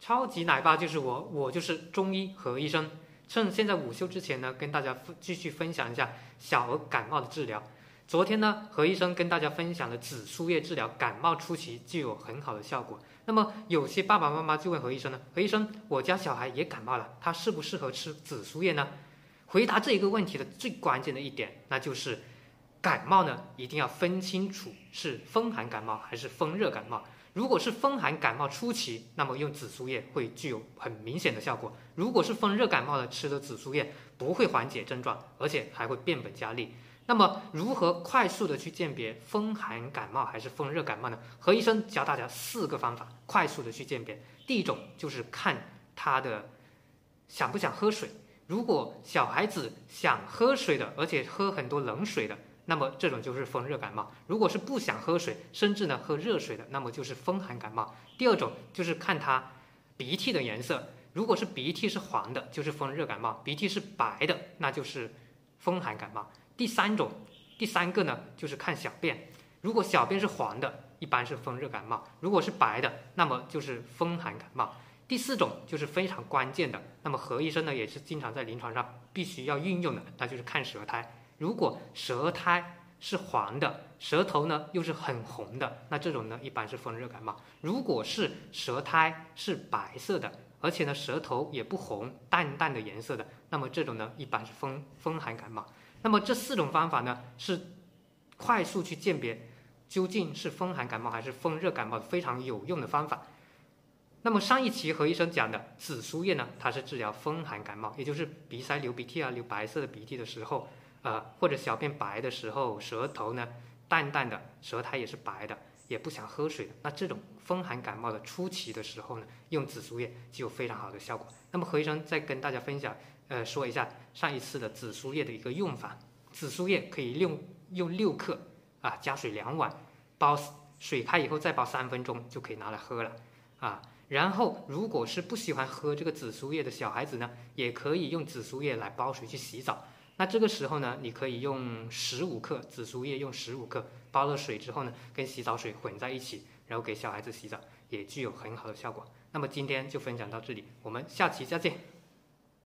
超级奶爸就是我就是中医何医生。趁现在午休之前呢，跟大家继续分享一下小儿感冒的治疗。昨天呢，何医生跟大家分享了紫苏叶治疗感冒初期就有很好的效果。那么有些爸爸妈妈就问何医生呢，何医生，我家小孩也感冒了，他适不适合吃紫苏叶呢？回答这一个问题的最关键的一点，那就是感冒呢一定要分清楚是风寒感冒还是风热感冒。如果是风寒感冒初期，那么用紫苏叶会具有很明显的效果；如果是风热感冒的，吃的紫苏叶不会缓解症状，而且还会变本加厉。那么如何快速的去鉴别风寒感冒还是风热感冒呢？何医生教大家4个方法，快速的去鉴别。第一种就是看他的想不想喝水，如果小孩子想喝水的，而且喝很多冷水的，那么这种就是风热感冒。如果是不想喝水，甚至呢喝热水的，那么就是风寒感冒。第二种就是看他鼻涕的颜色，如果是鼻涕是黄的，就是风热感冒；鼻涕是白的，那就是风寒感冒。第三个呢，就是看小便，如果小便是黄的，一般是风热感冒；如果是白的，那么就是风寒感冒。第4种就是非常关键的，那么何医生呢也是经常在临床上必须要运用的，那就是看舌苔。如果舌苔是黄的，舌头呢又是很红的，那这种呢一般是风热感冒。如果是舌苔是白色的，而且呢舌头也不红，淡淡的颜色的，那么这种呢一般是风寒感冒。那么这4种方法呢是快速去鉴别究竟是风寒感冒还是风热感冒非常有用的方法。那么上一期何医生讲的紫苏叶呢，它是治疗风寒感冒，也就是鼻塞流鼻涕啊，流白色的鼻涕的时候，或者小便白的时候，舌头呢淡淡的，舌苔也是白的，也不想喝水的，那这种风寒感冒的初期的时候呢，用紫苏叶就有非常好的效果。那么何医生再跟大家分享，说一下上一次的紫苏叶的一个用法。紫苏叶可以用6克啊，加水2碗，煲水开以后再煲3分钟就可以拿来喝了啊。然后如果是不喜欢喝这个紫苏叶的小孩子呢，也可以用紫苏叶来煲水去洗澡。那这个时候呢，你可以用15克紫苏叶，用15克煲了水之后呢，跟洗澡水混在一起，然后给小孩子洗澡，也具有很好的效果。那么今天就分享到这里，我们下期再见。